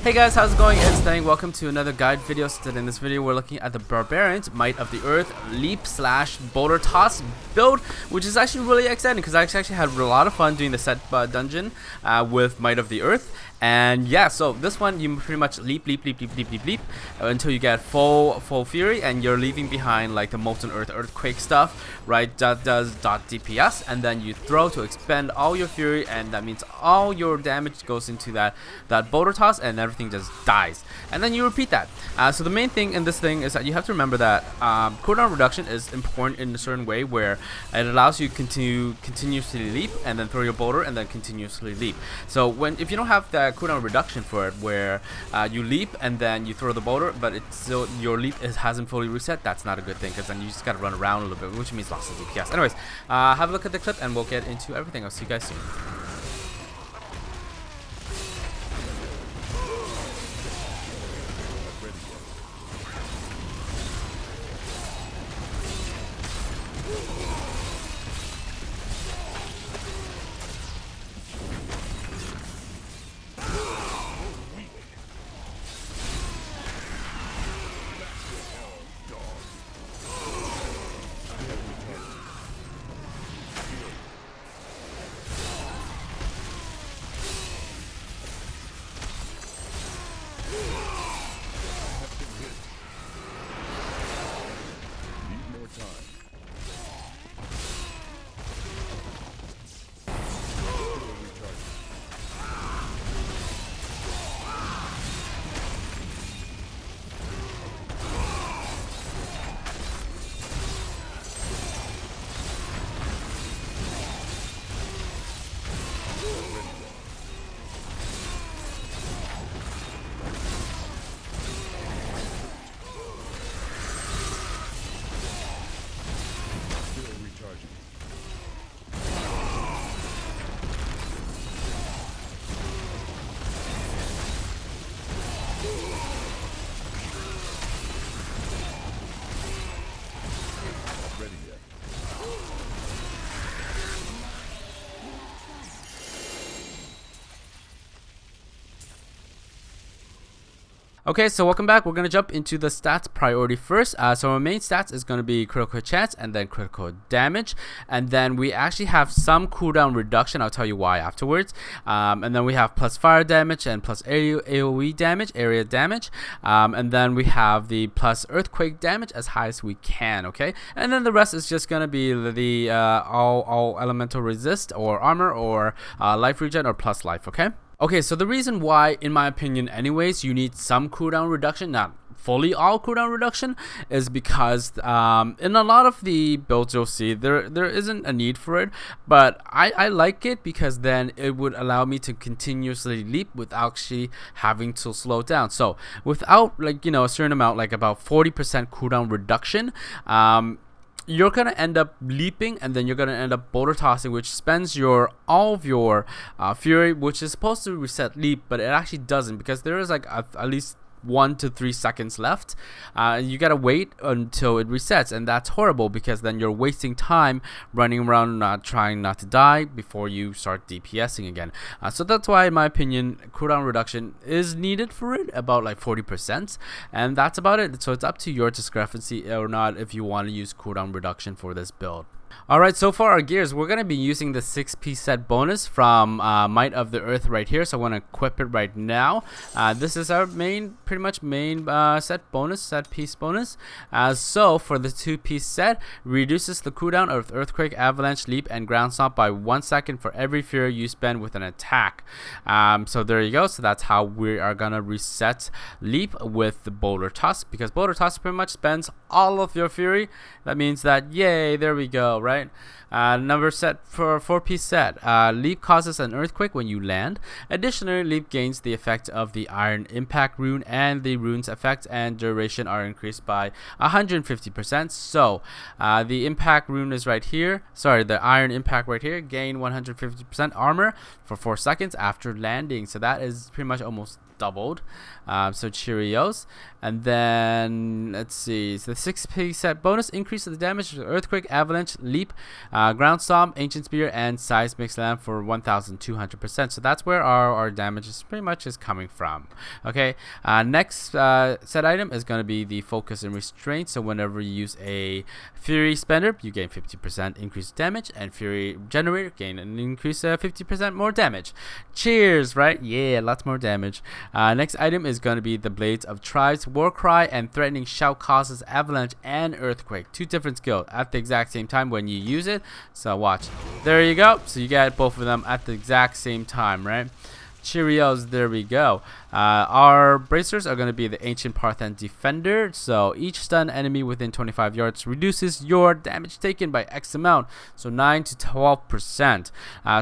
Hey guys, how's it going? It's Thang. Welcome to another guide video. So today in this video we're looking at the Barbarian's Might of the Earth Leap / Boulder Toss build, which is actually really exciting because I actually had a lot of fun doing the set dungeon with Might of the Earth. And yeah, so this one you pretty much leap until you get full fury, and you're leaving behind like the molten earthquake stuff, right? That does .dps, and then you throw to expend all your fury, and that means all your damage goes into that boulder toss, and everything just dies. And then you repeat that. So the main thing in this thing is that you have to remember that cooldown reduction is important in a certain way where it allows you to continuously leap and then throw your boulder and then continuously leap. So if you don't have that cooldown reduction for it, where you leap and then you throw the boulder, but it's still your leap hasn't fully reset, that's not a good thing, because then you just gotta run around a little bit, which means lots of DPS. Anyways, have a look at the clip and we'll get into everything. I'll see you guys soon. Okay, so welcome back. We're going to jump into the stats priority first. So our main stats is going to be critical chance and then critical damage. And then we actually have some cooldown reduction. I'll tell you why afterwards. And then we have plus fire damage and plus AoE damage, area damage. And then we have the plus earthquake damage as high as we can, okay? And then the rest is just going to be the all elemental resist or armor or life regen or plus life, okay? Okay, so the reason why, in my opinion anyways, you need some cooldown reduction, not fully all cooldown reduction, is because in a lot of the builds you'll see there isn't a need for it, but I like it because then it would allow me to continuously leap without actually having to slow down. So without, like, you know, a certain amount, like about 40% cooldown reduction, you're gonna end up leaping and then you're gonna end up boulder tossing, which spends all of your fury, which is supposed to reset leap, but it actually doesn't, because there is like at least 1 to 3 seconds left. You gotta wait until it resets, and that's horrible because then you're wasting time running around trying not to die before you start DPSing again. So that's why, in my opinion, cooldown reduction is needed for it, about like 40%, and that's about it. So it's up to your discrepancy or not if you want to use cooldown reduction for this build. Alright, so for our gears, we're going to be using the 6-piece set bonus from Might of the Earth right here. So I want to equip it right now. This is our pretty much main set piece bonus. So for the 2-piece set, reduces the cooldown of Earthquake, Avalanche, Leap, and Ground Stomp by 1 second for every fury you spend with an attack. So there you go. So that's how we are going to reset Leap with the Boulder Toss, because Boulder Toss pretty much spends all of your fury. That means that, yay, there we go, right? Number set for a 4-piece set. Leap causes an earthquake when you land. Additionally, Leap gains the effect of the Iron Impact rune, and the rune's effect and duration are increased by 150%. So the Impact rune is right here. Sorry, the Iron Impact right here. Gain 150% armor for 4 seconds after landing. So that is pretty much almost doubled. So Cheerios. And then let's see, so the 6% bonus increase of the damage of Earthquake, Avalanche, Leap, Ground Stomp, Ancient Spear, and Seismic Slam for 1,200%. So that's where our damage is pretty much is coming from. Okay, next set item is going to be the Focus and Restraint. So whenever you use a Fury Spender, you gain 50% increased damage, and Fury Generator gain an increase 50% more damage. Cheers, right? Yeah, lots more damage. Next item is going to be the Blades of Tribes. Warcry and Threatening Shout causes Avalanche and Earthquake, 2 different skills at the exact same time when you use it. So watch, there you go. So you get both of them at the exact same time, right? Cheerios, there we go. Our bracers are going to be the Ancient Parthen Defender. So each stun enemy within 25 yards reduces your damage taken by X amount, so 9 to 12%.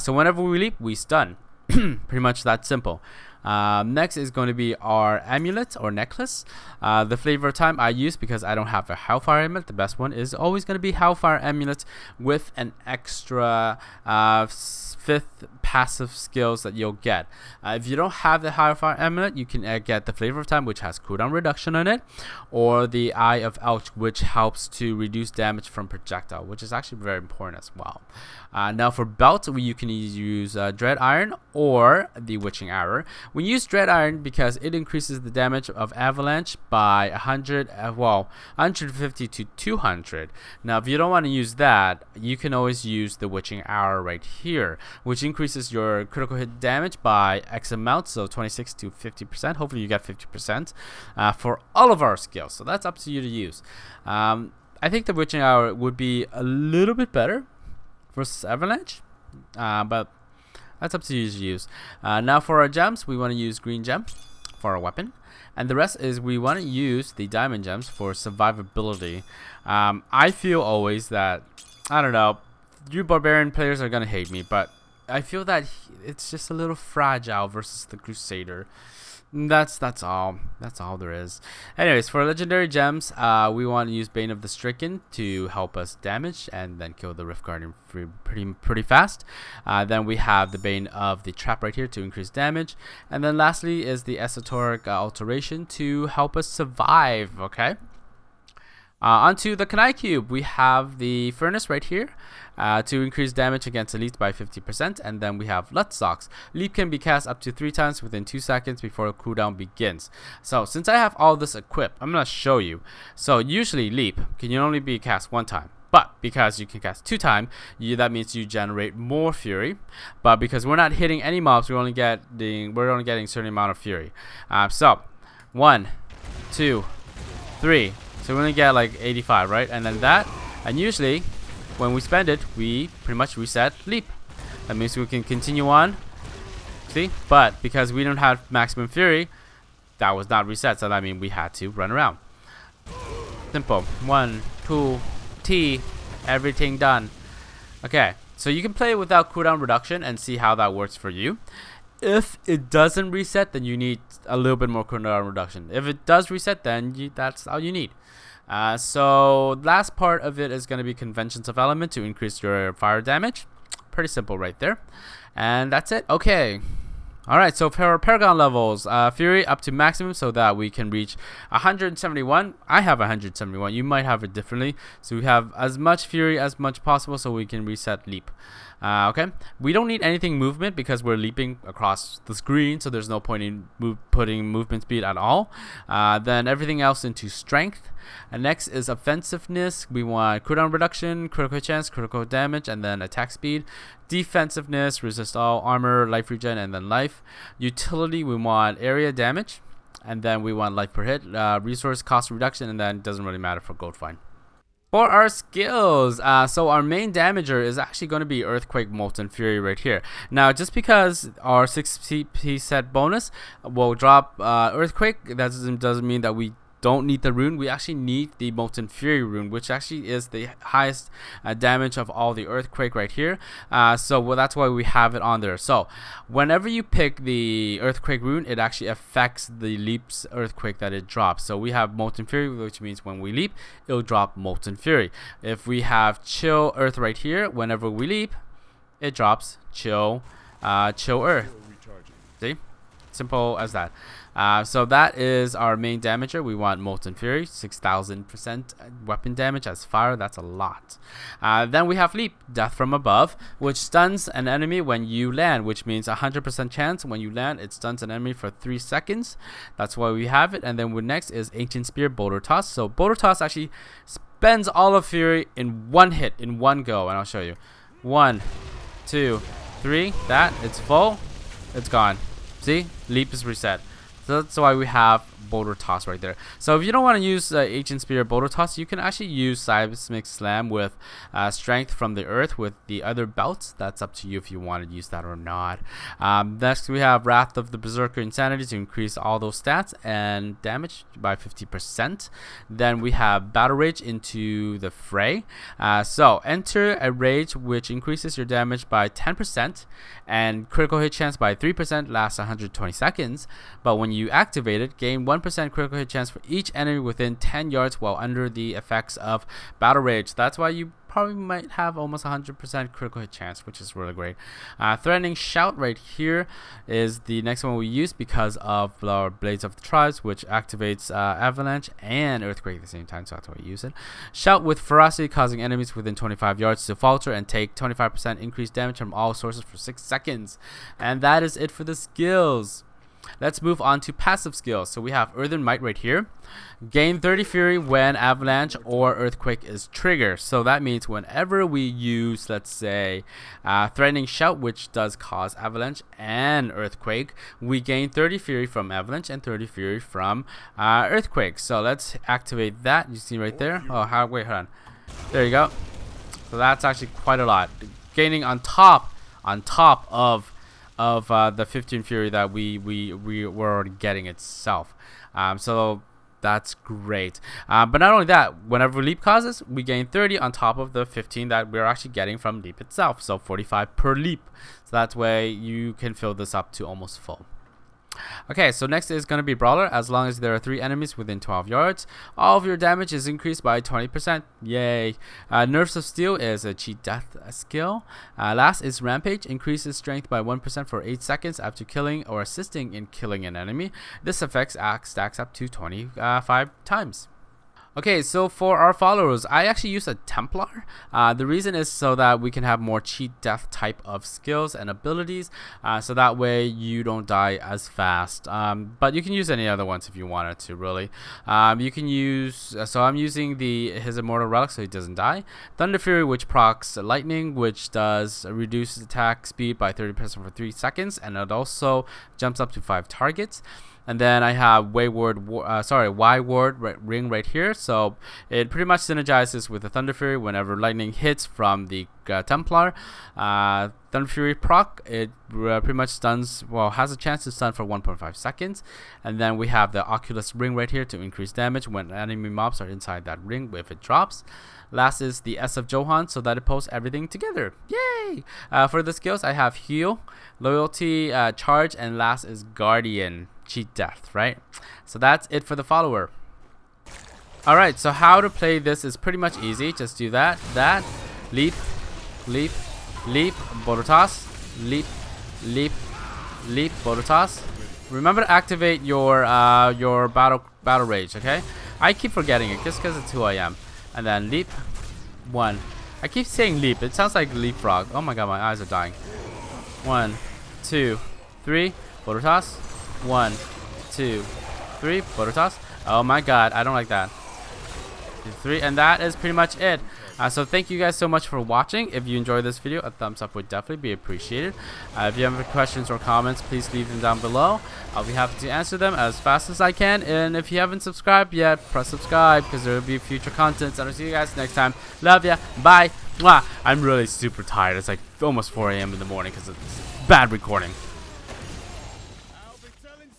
So whenever we leap, we stun. Pretty much that simple. Next is going to be our amulet or necklace. The flavor of time I use because I don't have a Hellfire amulet. The best one is always going to be Hellfire amulet with an extra 5th passive skills that you'll get. If you don't have the Hellfire amulet, you can get the flavor of time, which has cooldown reduction on it, or the Eye of Elch, which helps to reduce damage from projectile, which is actually very important as well. Now for belt, you can use Dread Iron or the Witching Arrow. We use Dread Iron because it increases the damage of Avalanche by 150 to 200. Now if you don't want to use that, you can always use the Witching Arrow right here, which increases your critical hit damage by X amount, so 26 to 50%. Hopefully you get 50% for all of our skills, so that's up to you to use. I think the Witching Arrow would be a little bit better versus Avalanche, but that's up to you to use. Now for our gems, we want to use green gem for our weapon, and the rest is we want to use the diamond gems for survivability. I feel always that, I don't know, you barbarian players are gonna hate me, but I feel that it's just a little fragile versus the Crusader. That's all there is. Anyways, for legendary gems, we want to use Bane of the Stricken to help us damage and then kill the Rift Guardian pretty fast. Then we have the Bane of the Trap right here to increase damage, and then lastly is the Esoteric Alteration to help us survive. Okay. Onto the Kenai Cube, we have the Furnace right here to increase damage against elites by 50%, and then we have Let Socks. Leap can be cast up to 3 times within 2 seconds before the cooldown begins. So since I have all this equipped, I'm going to show you. So usually Leap can only be cast 1 time. But because you can cast 2 times, that means you generate more Fury. But because we're not hitting any mobs, we're only getting a certain amount of Fury. So 1, 2, 3. So we only get like 85, right? And then that, and usually when we spend it, we pretty much reset Leap. That means we can continue on. See? But because we don't have maximum Fury, that was not reset. So that means we had to run around. Simple. 1, 2, T. Everything done. Okay. So you can play without cooldown reduction and see how that works for you. If it doesn't reset, then you need a little bit more cooldown reduction. If it does reset, then that's all you need. So last part of it is going to be Conventions of Element to increase your fire damage. Pretty simple right there. And that's it. Okay. Alright, so for Paragon Levels, Fury up to maximum so that we can reach 171. I have 171. You might have it differently. So we have as much Fury as much possible so we can reset Leap. Okay, we don't need anything movement because we're leaping across the screen, so there's no point in putting movement speed at all. Then everything else into strength. And next is offensiveness. We want cooldown reduction, critical chance, critical damage, and then attack speed. Defensiveness, resist all, armor, life regen, and then life. Utility, we want area damage, and then we want life per hit, resource cost reduction, and then it doesn't really matter for gold fine. For our skills, so our main damager is actually going to be Earthquake Molten Fury right here. Now, just because our 6p set bonus will drop Earthquake, that doesn't mean that we don't need the rune. We actually need the Molten Fury rune, which actually is the highest damage of all the Earthquake right here. So that's why we have it on there. So whenever you pick the Earthquake rune, it actually affects the leap's Earthquake that it drops. So we have Molten Fury, which means when we leap, it'll drop Molten Fury. If we have Chill Earth right here, whenever we leap, it drops Chill Earth. See? Simple as that. So that is our main damager. We want Molten Fury, 6,000% weapon damage as fire. That's a lot. Then we have Leap, Death from Above, which stuns an enemy when you land, which means 100% chance when you land, it stuns an enemy for 3 seconds. That's why we have it. And then next is Ancient Spear, Boulder Toss. So Boulder Toss actually spends all of Fury in one hit, in one go, and I'll show you. 1, 2, 3. That, it's full. It's gone. See? Leap is reset. So that's why we have Boulder Toss right there. So if you don't want to use Ancient Spear Boulder Toss, you can actually use Seismic Slam with Strength from the Earth with the other belts. That's up to you if you want to use that or not. Next we have Wrath of the Berserker Insanity to increase all those stats and damage by 50%. Then we have Battle Rage into the Fray. So enter a rage which increases your damage by 10% and critical hit chance by 3%, lasts 120 seconds. But when you activate it, gain 1% critical hit chance for each enemy within 10 yards while under the effects of Battle Rage. That's why you probably might have almost 100% critical hit chance, which is really great. Threatening Shout right here is the next one we use because of our Blades of the Tribes, which activates Avalanche and Earthquake at the same time, so that's why we use it. Shout with Ferocity, causing enemies within 25 yards to falter and take 25% increased damage from all sources for 6 seconds. And that is it for the skills. Let's move on to passive skills. So we have Earthen Might right here. Gain 30 Fury when Avalanche or Earthquake is triggered. So that means whenever we use, let's say, Threatening Shout, which does cause Avalanche and Earthquake, we gain 30 Fury from Avalanche and 30 Fury from Earthquake. So let's activate that. You see right there. Oh, wait, hold on. There you go. So that's actually quite a lot. Gaining on top of the 15 Fury that we were already getting itself. So that's great. But not only that, whenever Leap causes, we gain 30 on top of the 15 that we're actually getting from Leap itself. So 45 per Leap. So that way you can fill this up to almost full. Okay, so next is going to be Brawler. As long as there are 3 enemies within 12 yards, all of your damage is increased by 20%. Yay. Nerves of Steel is a cheat death skill. Last is Rampage. Increases strength by 1% for 8 seconds after killing or assisting in killing an enemy. This effect stacks up to 25 times. Okay, so for our followers, I actually use a Templar. The reason is so that we can have more cheat death type of skills and abilities, so that way you don't die as fast. But you can use any other ones if you wanted to, really. You can use, so I'm using his Immortal Relic so he doesn't die. Thunder Fury, which procs Lightning, which does reduce attack speed by 30% for 3 seconds, and it also jumps up to 5 targets. And then I have Y-Ward ring right here. So it pretty much synergizes with the Thunder Fury whenever lightning hits from the Templar. Thunder Fury proc, it pretty much stuns, has a chance to stun for 1.5 seconds. And then we have the Oculus ring right here to increase damage when enemy mobs are inside that ring if it drops. Last is the S of Johan, so that it pulls everything together. Yay! For the skills, I have Heal, Loyalty, Charge, and last is Guardian. Cheat death, right? So that's it for the follower. Alright, so how to play this is pretty much easy. Just do that, leap, leap, leap, Boulder Toss, leap, leap, leap, Boulder Toss. Remember to activate your battle rage, okay? I keep forgetting it just because it's who I am. And then leap, 1. I keep saying leap, it sounds like leapfrog. Oh my god, my eyes are dying. 1, 2, 3, Boulder Toss. 1, 2, 3, Boulder Toss. Oh my god, I don't like that. 3, and that is pretty much it. So thank you guys so much for watching. If you enjoyed this video, a thumbs up would definitely be appreciated. If you have any questions or comments, please leave them down below. I'll be happy to answer them as fast as I can. And if you haven't subscribed yet, press subscribe because there will be future content. And I'll see you guys next time. Love ya. Bye. Mwah. I'm really super tired. It's like almost 4 a.m. in the morning because it's bad recording.